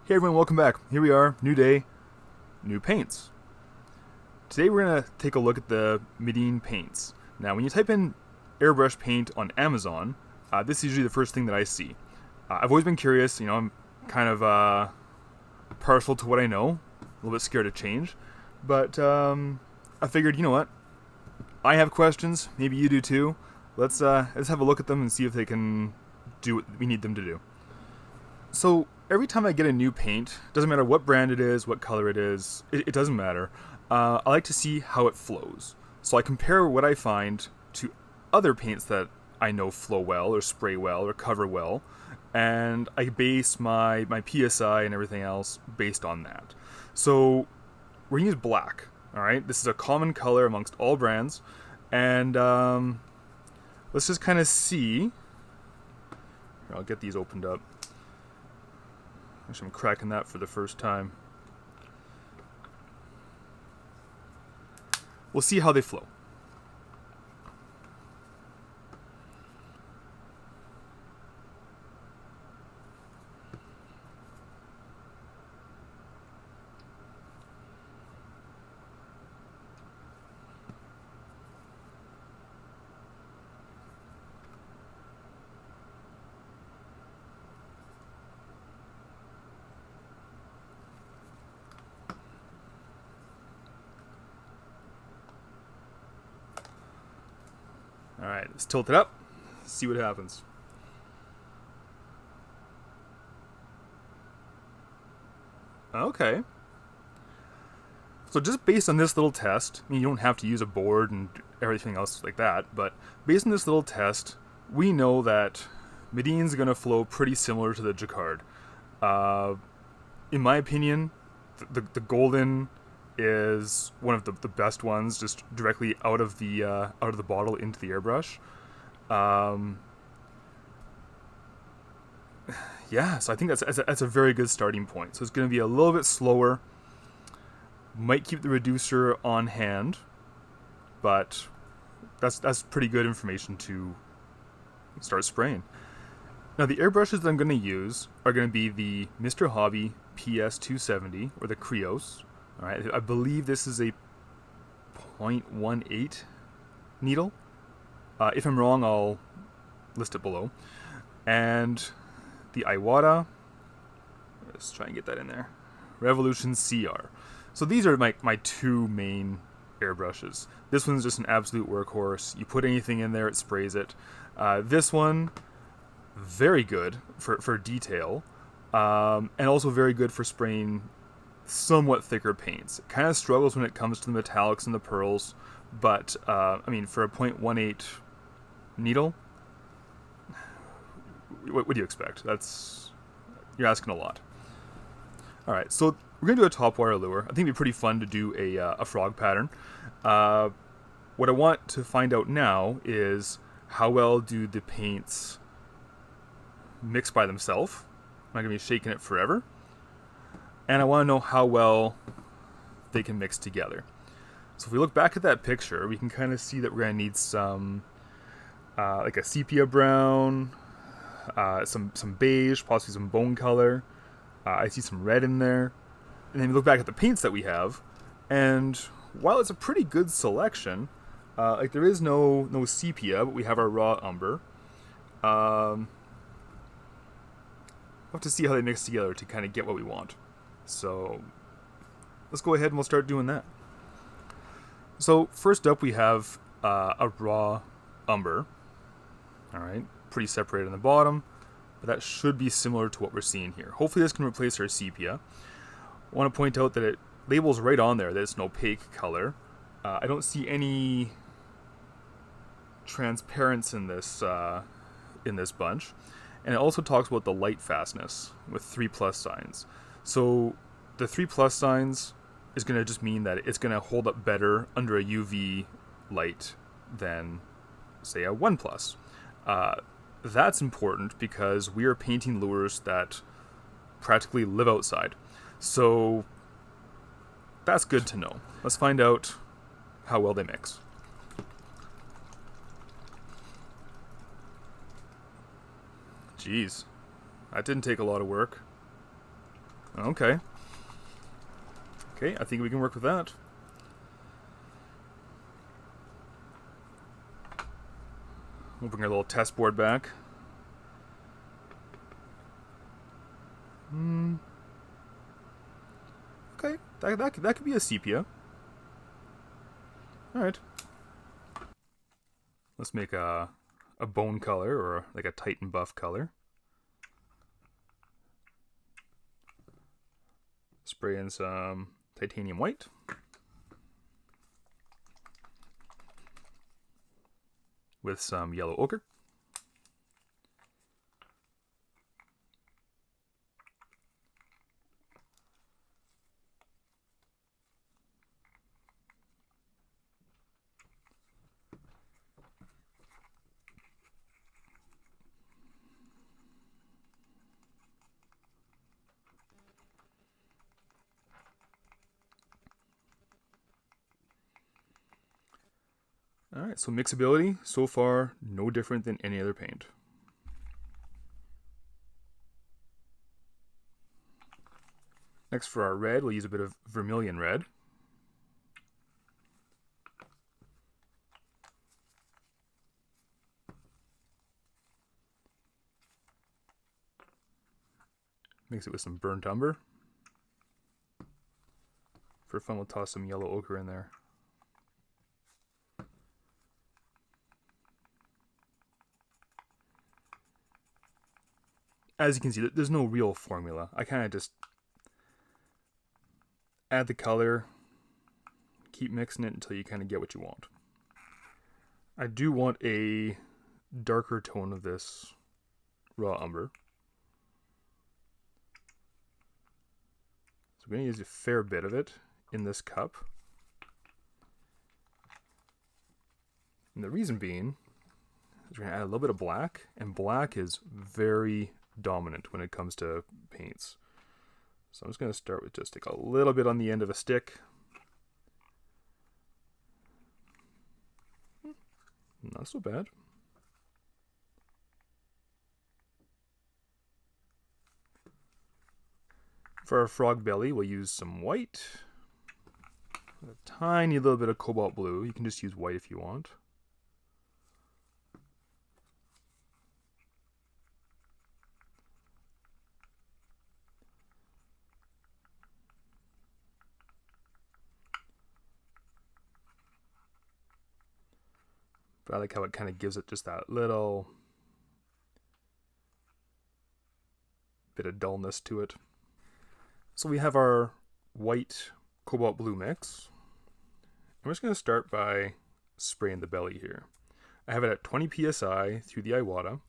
Hey everyone, welcome back. Here we are, new day, new paints. Today we're going to take a look at the Meeden paints. Now when you type in airbrush paint on Amazon, this is usually the first thing that I see. I've always been curious, I'm kind of partial to what I know, a little bit scared of change, but I figured, you know what, I have questions, maybe you do too. Let's have a look at them and see if they can do what we need them to do. So every time I get a new paint, doesn't matter what brand it is, what color it is, it doesn't matter. I like to see how it flows. So I compare what I find to other paints that I know flow well, or spray well, or cover well, and I base my PSI and everything else based on that. So we're gonna use black. All right, this is a common color amongst all brands, and let's just kind of see. Here, I'll get these opened up. Actually, I'm cracking that for the first time. We'll see how they flow. Alright, let's tilt it up, see what happens. Okay. So just based on this little test, I mean, you don't have to use a board and everything else like that, but based on this little test, we know that Meedeen's going to flow pretty similar to the Jacquard. In my opinion, the golden is one of the best ones, just directly out of the bottle into the airbrush. Yeah, so I think that's a very good starting point. So it's going to be a little bit slower. Might keep the reducer on hand, but that's pretty good information to start spraying. Now the airbrushes that I'm going to use are going to be the Mr. Hobby PS270 or the Krios. All right, I believe this is a 0.18 needle. If I'm wrong, I'll list it below. And the Iwata, let's try and get that in there, Revolution CR. So these are my two main airbrushes. This one's just an absolute workhorse. You put anything in there, it sprays it. This one, very good for detail, and also very good for spraying somewhat thicker paints. It kind of struggles when it comes to the metallics and the pearls, but I mean, for a 0.18 needle, what do you expect? You're asking a lot. All right, so we're gonna do a Topwater lure. I think it'd be pretty fun to do a frog pattern. What I want to find out now is how well do the paints mix by themselves. I'm not gonna be shaking it forever, and I want to know how well they can mix together. So if we look back at that picture, we can kind of see that we're gonna need some like a sepia brown, some beige, possibly some bone color. I see some red in there. And then we look back at the paints that we have, and while it's a pretty good selection, like there is no sepia, but we have our raw umber. We'll have to see how they mix together to kind of get what we want. So let's go ahead and we'll start doing that. So first up we have a raw umber. All right, pretty separated on the bottom, but that should be similar to what we're seeing here. Hopefully this can replace our sepia. I want to point out that it labels right on there that it's an opaque color. I don't see any transparency in this bunch. And it also talks about the light fastness with 3+ signs. So the 3+ signs is going to just mean that it's going to hold up better under a UV light than, say, a 1+. That's important because we are painting lures that practically live outside. So that's good to know. Let's find out how well they mix. Jeez, that didn't take a lot of work. Okay. Okay, I think we can work with that. We'll bring our little test board back. Okay, that could be a sepia. Alright. Let's make a bone color, or like a Titan buff color. Spray in some titanium white. With some yellow ochre. Alright, so mixability, so far, no different than any other paint. Next for our red, we'll use a bit of vermilion red. Mix it with some burnt umber. For fun, we'll toss some yellow ochre in there. As you can see, there's no real formula. I kind of just add the color, keep mixing it until you kind of get what you want. I do want a darker tone of this raw umber. So we're going to use a fair bit of it in this cup. And the reason being is we're going to add a little bit of black, and black is very dominant when it comes to paints. So I'm just going to start with just take a little bit on the end of a stick. Not so bad. For our frog belly, we'll use some white. A tiny little bit of cobalt blue. You can just use white if you want. But I like how it kind of gives it just that little bit of dullness to it. So we have our white cobalt blue mix. I'm just going to start by spraying the belly here. I have it at 20 psi through the Iwata.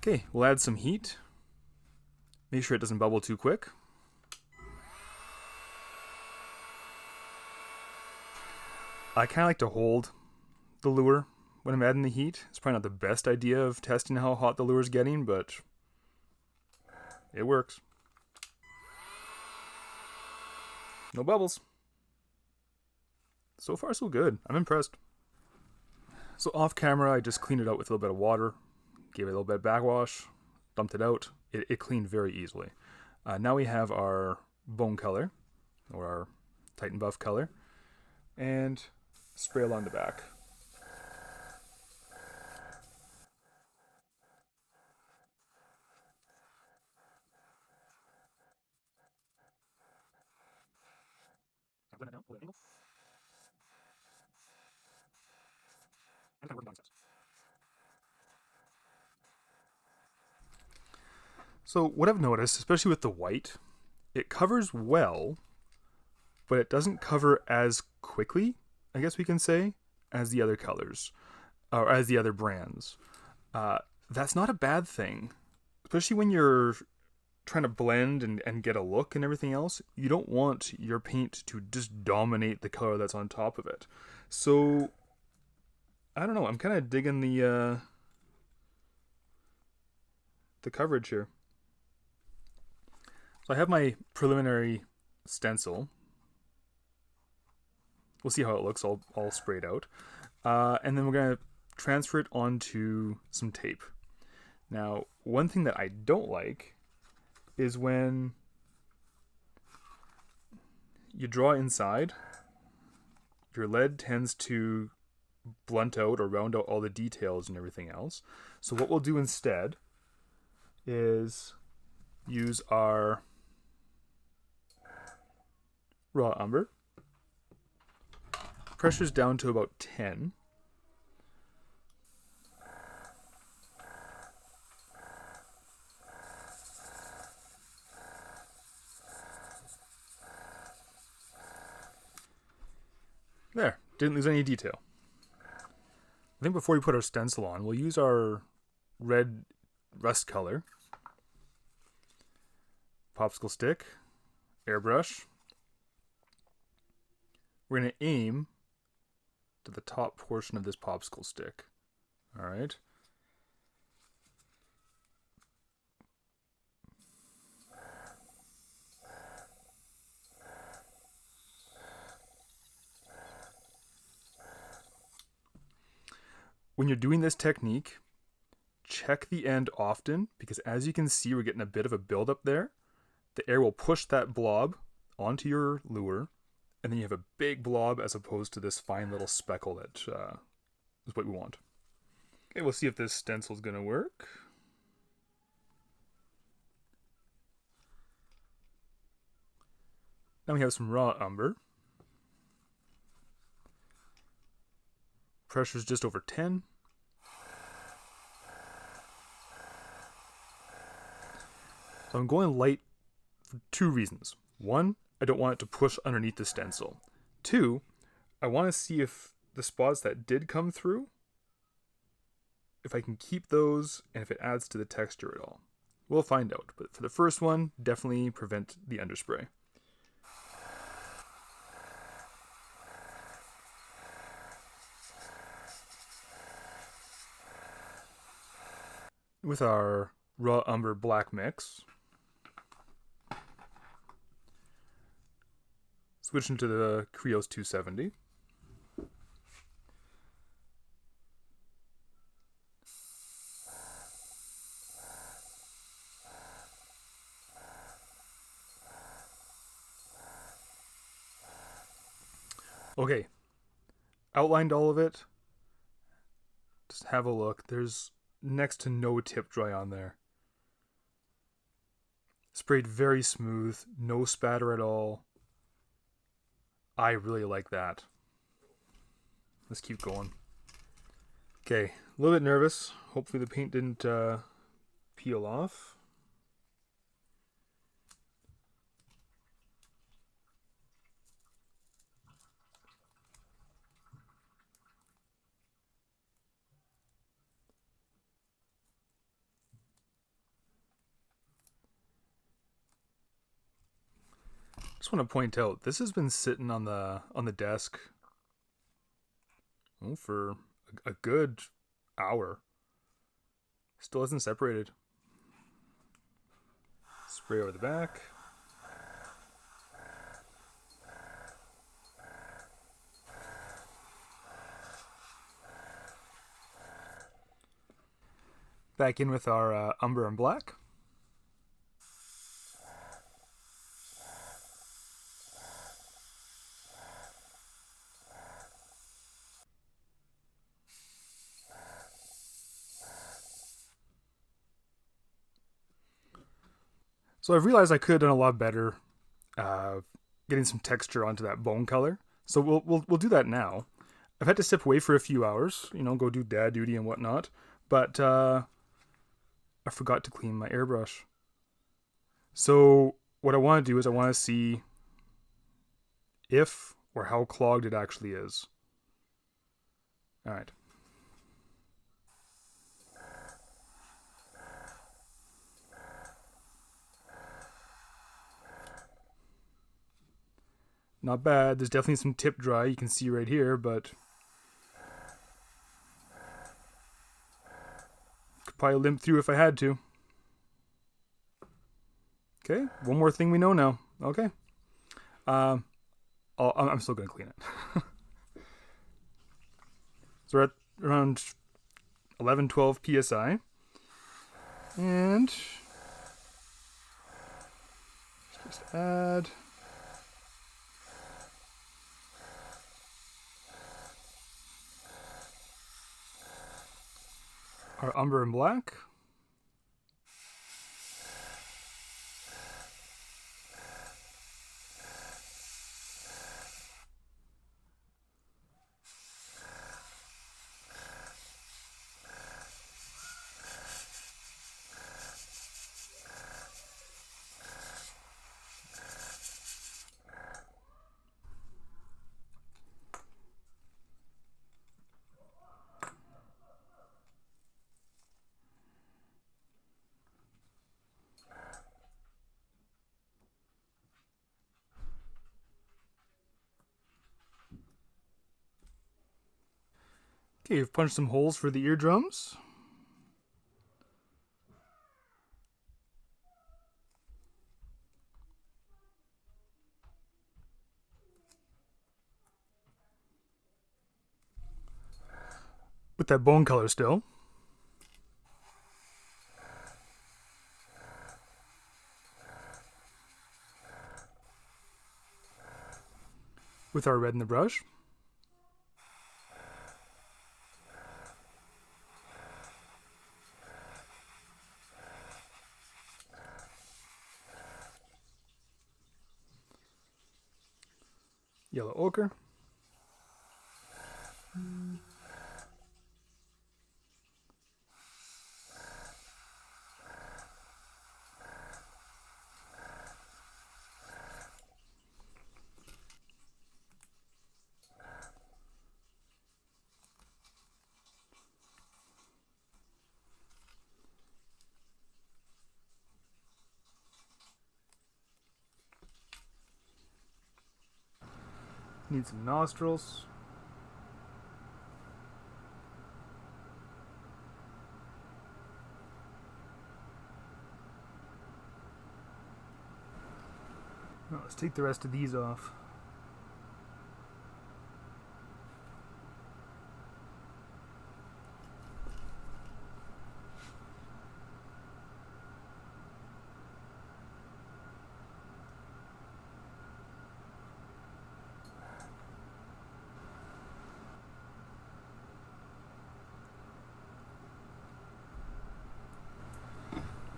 Okay, we'll add some heat. Make sure it doesn't bubble too quick. I kind of like to hold the lure when I'm adding the heat. It's probably not the best idea of testing how hot the lure is getting, but it works. No bubbles. So far, so good. I'm impressed. So off camera, I just cleaned it out with a little bit of water, gave it a little bit of backwash, dumped it out. It cleaned very easily. Now we have our bone color, or our Titan buff color, and spray along the back. So what I've noticed, especially with the white, it covers well, but it doesn't cover as quickly, I guess we can say, as the other colors, or as the other brands. That's not a bad thing, especially when you're trying to blend and get a look and everything else. You don't want your paint to just dominate the color that's on top of it. So, I don't know, I'm kind of digging the coverage here. So So I have my preliminary stencil. We'll see how it looks all sprayed out. And then we're going to transfer it onto some tape. Now, one thing that I don't like is when you draw inside, your lead tends to blunt out or round out all the details and everything else. So what we'll do instead is use our raw umber. Pressure's down to about 10. There, didn't lose any detail. I think before we put our stencil on, we'll use our red rust color, popsicle stick, airbrush. We're going to aim to the top portion of this popsicle stick. All right. When you're doing this technique, check the end often, because as you can see, we're getting a bit of a buildup there. The air will push that blob onto your lure, and then you have a big blob as opposed to this fine little speckle that is what we want. Okay, we'll see if this stencil is going to work. Now we have some raw umber. Pressure's just over 10. So I'm going light for two reasons. One, I don't want it to push underneath the stencil. Two, I want to see if the spots that did come through, if I can keep those and if it adds to the texture at all. We'll find out, but for the first one, definitely prevent the underspray. With our raw umber black mix, switch into the Krios 270. Okay, outlined all of it. Just have a look. There's next to no tip dry on there. Sprayed very smooth, no spatter at all. I really like that. Let's keep going. Okay, a little bit nervous. Hopefully the paint didn't peel off. Just want to point out, this has been sitting on the desk for a good hour. Still hasn't separated. Spray over the back. Back in with our umber and black. So I've realized I could have done a lot better getting some texture onto that bone color. So we'll do that now. I've had to step away for a few hours, go do dad duty and whatnot. But I forgot to clean my airbrush. So what I want to do is I want to see if or how clogged it actually is. All right. Not bad. There's definitely some tip dry. You can see right here, but could probably limp through if I had to. Okay, one more thing we know now. Okay. I'm still going to clean it. So we're at around 11, 12 psi. And just add our umber and black. Okay, you've punched some holes for the eardrums. With that bone color still. With our red in the brush. Yellow ochre. Need some nostrils. Now let's take the rest of these off.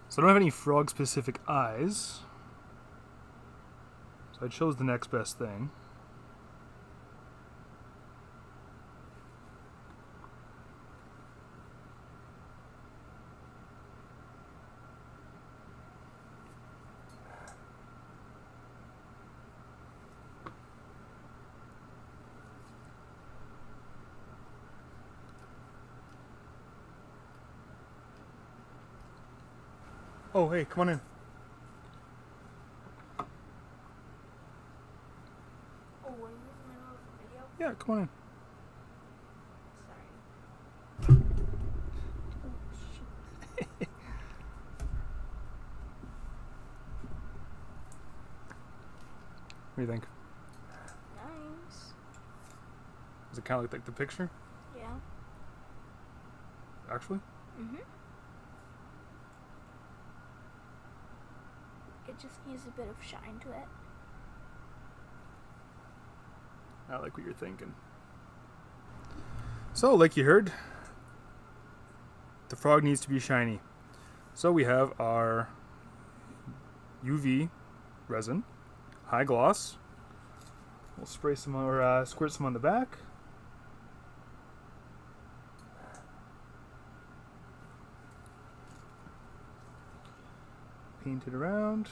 So I don't have any frog-specific eyes. So I chose the next best thing. Oh, hey, come on in. Oh, were you in the middle of the video? Yeah, come on in. Sorry. Oh, shoot. What do you think? Nice. Does it kind of look like the picture, Yeah. actually? Mm-hmm. It just needs a bit of shine to it. I like what you're thinking. So, like you heard, the frog needs to be shiny. So we have our UV resin, high gloss. We'll spray some or squirt some on the back. Paint it around.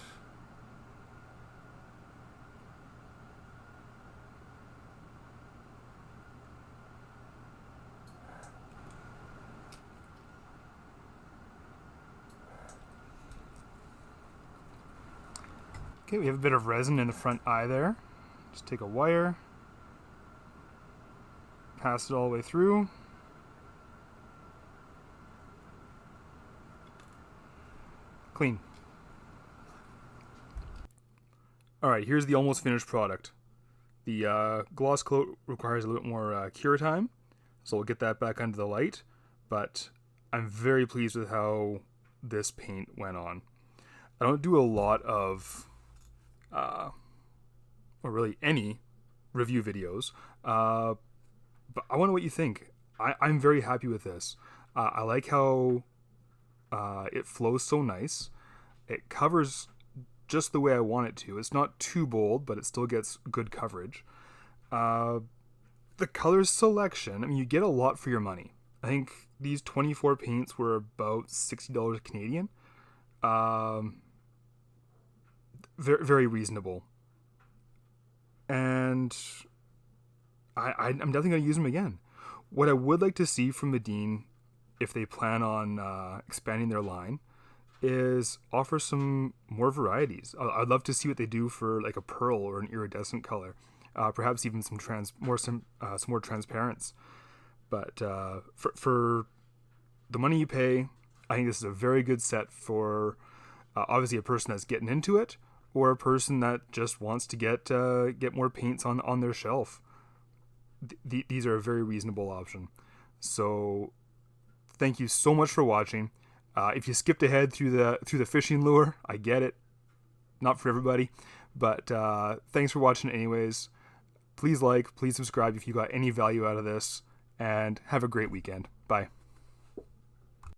Okay, we have a bit of resin in the front eye there. Just take a wire, pass it all the way through. Clean. Alright, here's the almost finished product. The gloss coat requires a little bit more cure time, so we'll get that back under the light, but I'm very pleased with how this paint went on. I don't do a lot of, or really any, review videos, but I wonder what you think. I'm very happy with this. I like how it flows so nice. It covers just the way I want it to. It's not too bold, but it still gets good coverage. The color selection, I mean, you get a lot for your money. I think these 24 paints were about $60 Canadian. Very, very reasonable. And I'm definitely going to use them again. What I would like to see from Meeden, if they plan on expanding their line, is offer some more varieties. I'd love to see what they do for like a pearl or an iridescent color, perhaps even some more transparents. But for the money you pay, I think this is a very good set for obviously a person that's getting into it, or a person that just wants to get more paints on their shelf. These are a very reasonable option. So thank you so much for watching. If you skipped ahead through the fishing lure, I get it. Not for everybody. But thanks for watching anyways. Please like, please subscribe if you got any value out of this. And have a great weekend. Bye.